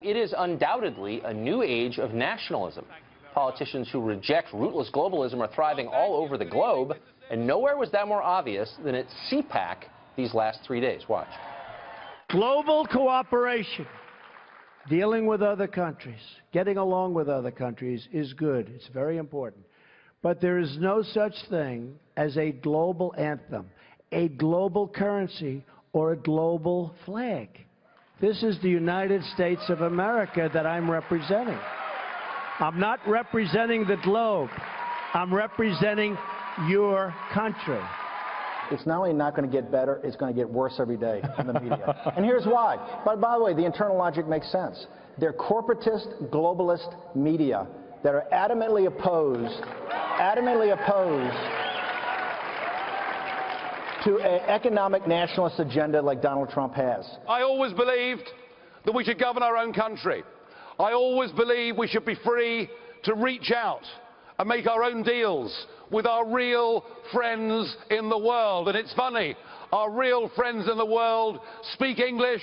It is undoubtedly a new age of nationalism. Politicians who reject rootless globalism are thriving all over the globe, and nowhere was that more obvious than at CPAC these last 3 days. Watch. Global cooperation, dealing with other countries, getting along with other countries is good. It's very important. But there is no such thing as a global anthem, a global currency, or a global flag. This is the United States of America that I'm representing. I'm not representing the globe. I'm representing your country. It's not only not going to get better, it's going to get worse every day in the media. And here's why. But by the way, the internal logic makes sense. They're corporatist, globalist media that are adamantly opposed to an economic nationalist agenda like Donald Trump has. I always believed that we should govern our own country. I always believed we should be free to reach out and make our own deals with our real friends in the world. And it's funny, our real friends in the world speak English,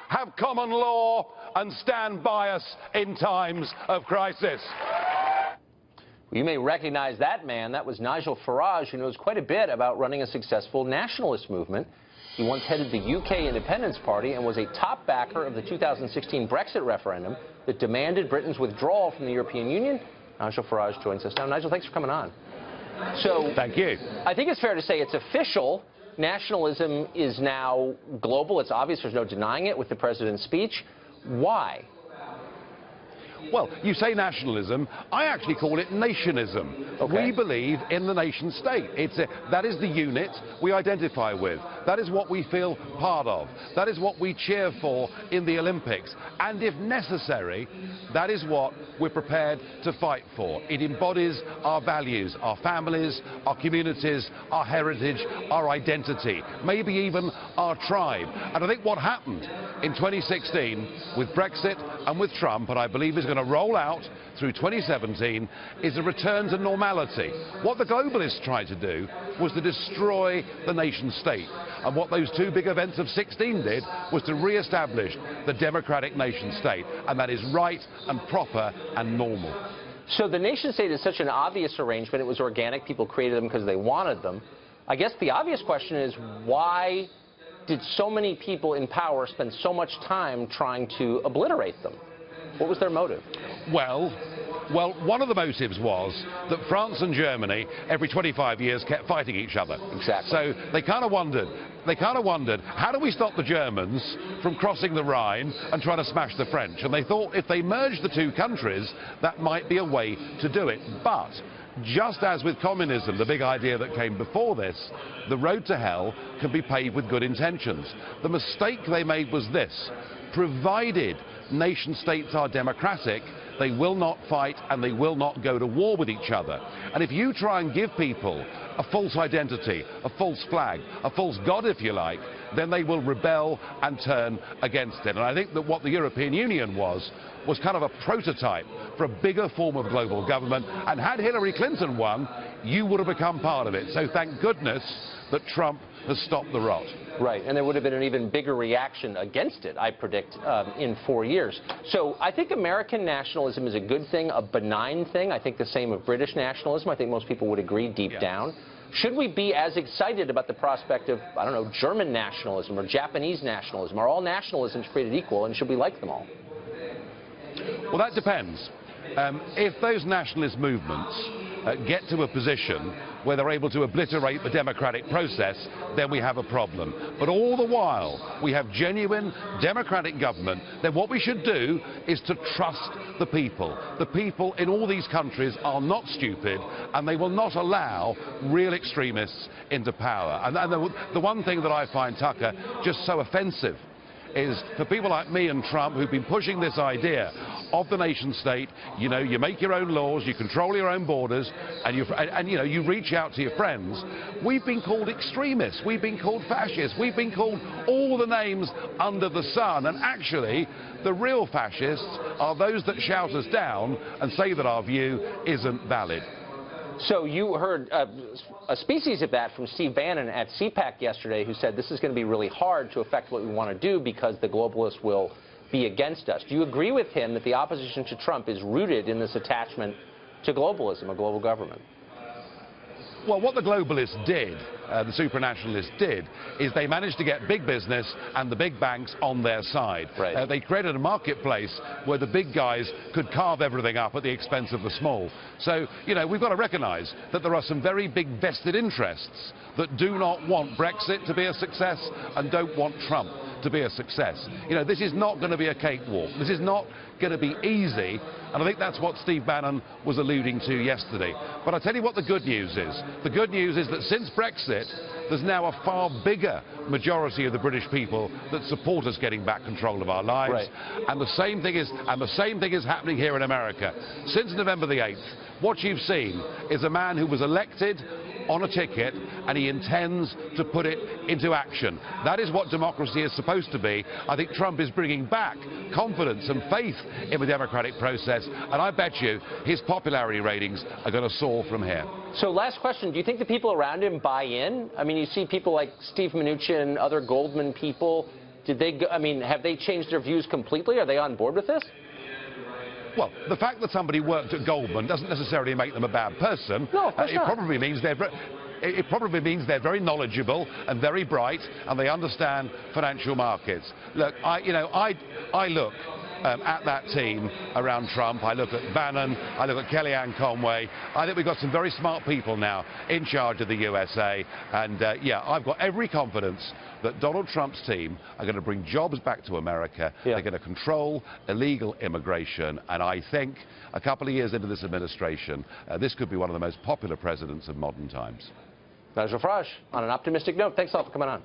have common law, and stand by us in times of crisis. You may recognize that man. That was Nigel Farage, who knows quite a bit about running a successful nationalist movement. He once headed the UK Independence Party and was a top backer of the 2016 Brexit referendum that demanded Britain's withdrawal from the European Union. Nigel Farage joins us now. Nigel, thanks for coming on. So, thank you. I think it's fair to say it's official. Nationalism is now global. It's obvious. There's no denying it with the president's speech. Why? Well, you say nationalism. I actually call it nationism. Okay. We believe in the nation state. That is the unit we identify with. That is what we feel part of. That is what we cheer for in the Olympics. And if necessary, that is what we're prepared to fight for. It embodies our values, our families, our communities, our heritage, our identity, maybe even our tribe. And I think what happened in 2016 with Brexit and with Trump, and I believe is going to roll out through 2017, is a return to normality. What the globalists tried to do was to destroy the nation state. And what those two big events of 16 did was to re-establish the democratic nation state. And that is right and proper and normal. So the nation state is such an obvious arrangement. It was organic. People created them because they wanted them. I guess the obvious question is, why did so many people in power spend so much time trying to obliterate them? What was their motive? Well, one of the motives was that France and Germany, every 25 years, kept fighting each other. Exactly. So they kind of wondered, how do we stop the Germans from crossing the Rhine and trying to smash the French? And they thought if they merged the two countries, that might be a way to do it. But just as with communism, the big idea that came before this, the road to hell can be paved with good intentions. The mistake they made was this: provided nation states are democratic, they will not fight and they will not go to war with each other. And if you try and give people a false identity, a false flag, a false god, if you like, then they will rebel and turn against it. And I think that what the European Union was kind of a prototype for a bigger form of global government. And had Hillary Clinton won, you would have become part of it. So thank goodness that Trump has stopped the rot. Right, and there would have been an even bigger reaction against it, I predict, in 4 years. So I think American nationalism is a good thing, a benign thing. I think the same of British nationalism. I think most people would agree deep down. Should we be as excited about the prospect of, I don't know, German nationalism or Japanese nationalism? Are all nationalisms created equal, and should we like them all? Well, that depends. If those nationalist movements get to a position where they're able to obliterate the democratic process, then we have a problem. But all the while we have genuine democratic government, then what we should do is to trust the people. The people in all these countries are not stupid, and they will not allow real extremists into power. And the one thing that I find, Tucker, just so offensive is for people like me and Trump, who've been pushing this idea of the nation state. You know, you make your own laws, you control your own borders, and you reach out to your friends. We've been called extremists, we've been called fascists, we've been called all the names under the sun, and actually the real fascists are those that shout us down and say that our view isn't valid. So you heard a species of that from Steve Bannon at CPAC yesterday, who said this is going to be really hard to affect what we want to do because the globalists will be against us. Do you agree with him that the opposition to Trump is rooted in this attachment to globalism, a global government? Well, what the globalists did, the supranationalists did, is they managed to get big business and the big banks on their side. Right. They created a marketplace where the big guys could carve everything up at the expense of the small. So, you know, we've got to recognise that there are some very big vested interests that do not want Brexit to be a success and don't want Trump to be a success. You know, this is not going to be a cakewalk. This is not going to be easy, and I think that's what Steve Bannon was alluding to yesterday. But I tell you what the good news is. The good news is that since Brexit, there's now a far bigger majority of the British people that support us getting back control of our lives. Right. And the same thing is happening here in America. Since November the 8th, what you've seen is a man who was elected on a ticket, and he intends to put it into action. That is what democracy is supposed to be. I think Trump is bringing back confidence and faith in the democratic process, and I bet you his popularity ratings are going to soar from here. So last question, do you think the people around him buy in? I mean, you see people like Steve Mnuchin, other Goldman people. Have they changed their views completely? Are they on board with this? Well, the fact that somebody worked at Goldman doesn't necessarily make them a bad person. No, of course not. It probably means they're very knowledgeable and very bright, and they understand financial markets. Look, I look at that team around Trump. I look at Bannon. I look at Kellyanne Conway. I think we've got some very smart people now in charge of the USA. And, yeah, I've got every confidence that Donald Trump's team are going to bring jobs back to America. Yeah. They're going to control illegal immigration. And I think a couple of years into this administration, this could be one of the most popular presidents of modern times. Nigel Farage, on an optimistic note, thanks a lot for coming on.